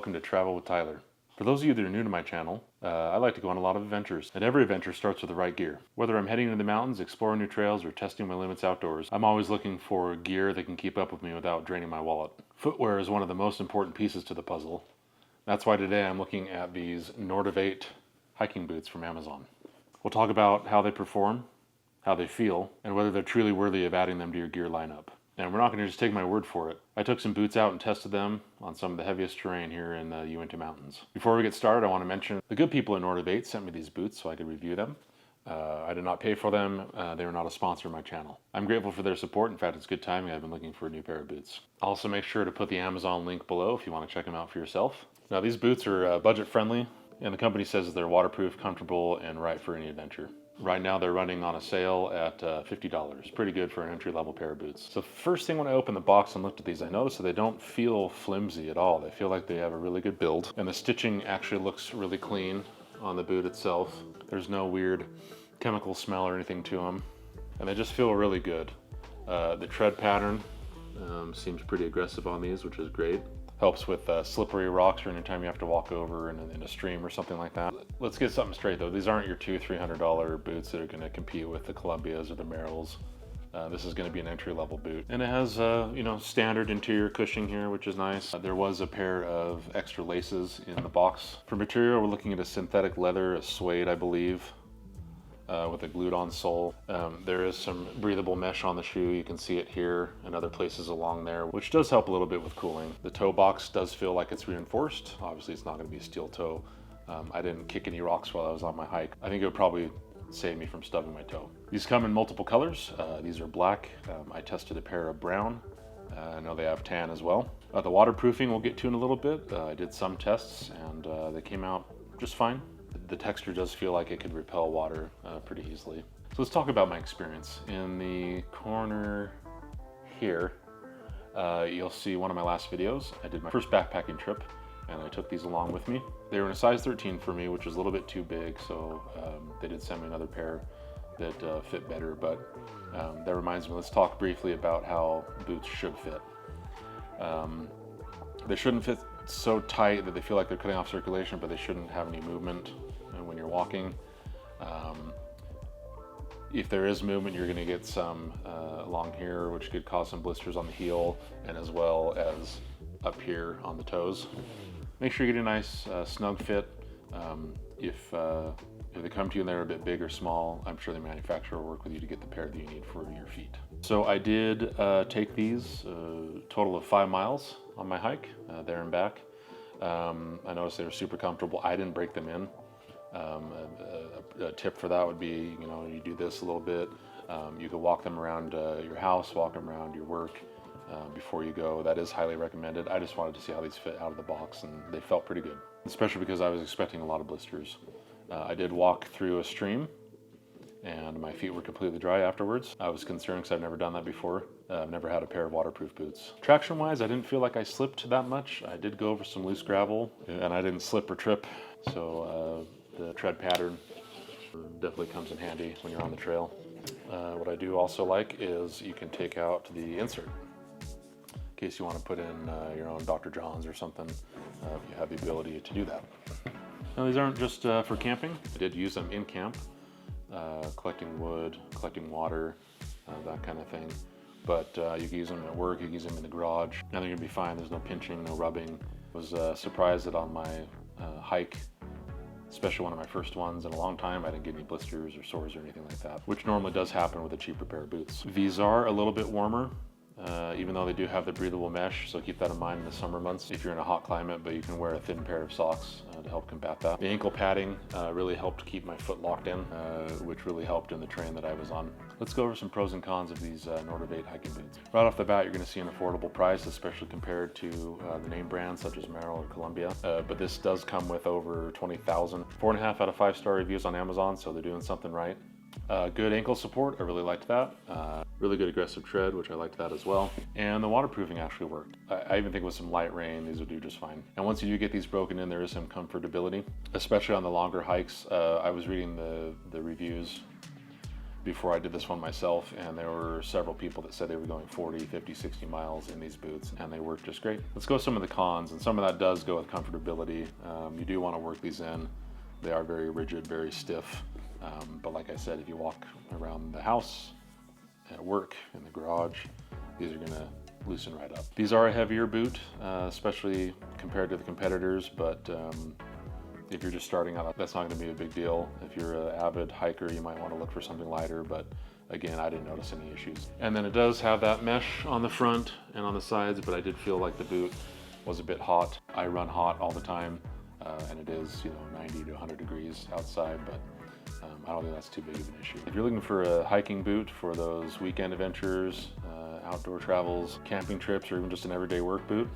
welcome to Travel with Tyler. For those of you that are new to my channel, I like to go on a lot of adventures, and every adventure starts with the right gear. Whether I'm heading into the mountains, exploring new trails, or testing my limits outdoors, I'm always looking for gear that can keep up with me without draining my wallet. Footwear is one of the most important pieces to the puzzle. That's why today I'm looking at these Nortiv hiking boots from Amazon. We'll talk about how they perform, how they feel, and whether they're truly worthy of adding them to your gear lineup. And we're not going to just take my word for it. I took some boots out and tested them on some of the heaviest terrain here in the Uinta Mountains. Before we get started, I want to mention the good people at Nortiv sent me these boots so I could review them. I did not pay for them. They were not a sponsor of my channel. I'm grateful for their support. In fact, it's good timing. I've been looking for a new pair of boots. I'll also make sure to put the Amazon link below if you want to check them out for yourself. Now, these boots are budget friendly, and the company says they're waterproof, comfortable, and right for any adventure. Right now they're running on a sale at $50. Pretty good for an entry-level pair of boots. So first thing when I opened the box and looked at these, I noticed that they don't feel flimsy at all. They feel like they have a really good build. And the stitching actually looks really clean on the boot itself. There's no weird chemical smell or anything to them. And they just feel really good. The tread pattern seems pretty aggressive on these, which is great. Helps with slippery rocks or anytime you have to walk over in a stream or something like that. Let's get something straight though. These aren't your $200-300 boots that are going to compete with the Columbias or the Merrells. This is going to be an entry-level boot. And it has, standard interior cushioning here, which is nice. There was a pair of extra laces in the box. For material, we're looking at a synthetic leather, a suede, I believe. With a glued-on sole. There is some breathable mesh on the shoe. You can see it here and other places along there, which does help a little bit with cooling. The toe box does feel like it's reinforced. Obviously, it's not going to be a steel toe. I didn't kick any rocks while I was on my hike. I think it would probably save me from stubbing my toe. These come in multiple colors. These are black. I tested a pair of brown. I know they have tan as well. The waterproofing we'll get to in a little bit. I did some tests and they came out just fine. The texture does feel like it could repel water pretty easily. So let's talk about my experience. In the corner here, you'll see one of my last videos. I did my first backpacking trip and I took these along with me. They were in a size 13 for me, which is a little bit too big, so they did send me another pair that fit better, but that reminds me, let's talk briefly about how boots should fit. They shouldn't fit so tight that they feel like they're cutting off circulation, but they shouldn't have any movement when you're walking. If there is movement, you're going to get some along here, which could cause some blisters on the heel and as well as up here on the toes. Make sure you get a nice snug fit. If they come to you and they're a bit big or small, I'm sure the manufacturer will work with you to get the pair that you need for your feet. So I did take these a total of 5 miles on my hike there and back. I noticed they were super comfortable. I didn't break them in. A tip for that would be, you do this a little bit. You could walk them around your house, walk them around your work before you go. That is highly recommended. I just wanted to see how these fit out of the box, and they felt pretty good, especially because I was expecting a lot of blisters. I did walk through a stream and my feet were completely dry afterwards. I was concerned because I've never done that before. I've never had a pair of waterproof boots. Traction wise, I didn't feel like I slipped that much. I did go over some loose gravel and I didn't slip or trip. So the tread pattern definitely comes in handy when you're on the trail. What I do also like is you can take out the insert in case you want to put in your own Dr. John's or something, if you have the ability to do that. Now, these aren't just for camping. I did use them in camp, collecting wood, collecting water, that kind of thing. But you can use them at work, you can use them in the garage, and they're gonna be fine. There's no pinching, no rubbing. I was surprised that on my hike, especially one of my first ones in a long time, I didn't get any blisters or sores or anything like that, which normally does happen with a cheaper pair of boots. These are a little bit warmer, even though they do have the breathable mesh, so keep that in mind in the summer months if you're in a hot climate, but you can wear a thin pair of socks to help combat that. The ankle padding really helped keep my foot locked in, which really helped in the terrain that I was on. Let's go over some pros and cons of these Nortiv hiking boots. Right off the bat, you're going to see an affordable price, especially compared to the name brands such as Merrell or Columbia, but this does come with over 20,000. 4.5 out of 5-star reviews on Amazon, so they're doing something right. Good ankle support, I really liked that. Really good aggressive tread, which I liked that as well. And the waterproofing actually worked. I even think with some light rain, these would do just fine. And once you do get these broken in, there is some comfortability, especially on the longer hikes. I was reading the reviews before I did this one myself, and there were several people that said they were going 40, 50, 60 miles in these boots, and they work just great. Let's go some of the cons, and some of that does go with comfortability. You do want to work these in. They are very rigid, very stiff, but like I said, if you walk around the house, at work, in the garage, these are going to loosen right up. These are a heavier boot, especially compared to the competitors, but if you're just starting out, that's not going to be a big deal. If you're an avid hiker, you might want to look for something lighter, but again, I didn't notice any issues. And then it does have that mesh on the front and on the sides, but I did feel like the boot was a bit hot. I run hot all the time, and it is, 90 to 100 degrees outside, but I don't think that's too big of an issue. If you're looking for a hiking boot for those weekend adventures, outdoor travels, camping trips, or even just an everyday work boot,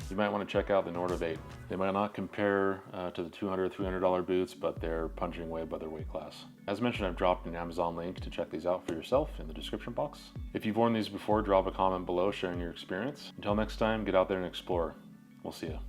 you might want to check out the Nortiv 8. They might not compare to the $200, $300 boots, but they're punching way above their weight class. As mentioned, I've dropped an Amazon link to check these out for yourself in the description box. If you've worn these before, drop a comment below sharing your experience. Until next time, get out there and explore. We'll see you.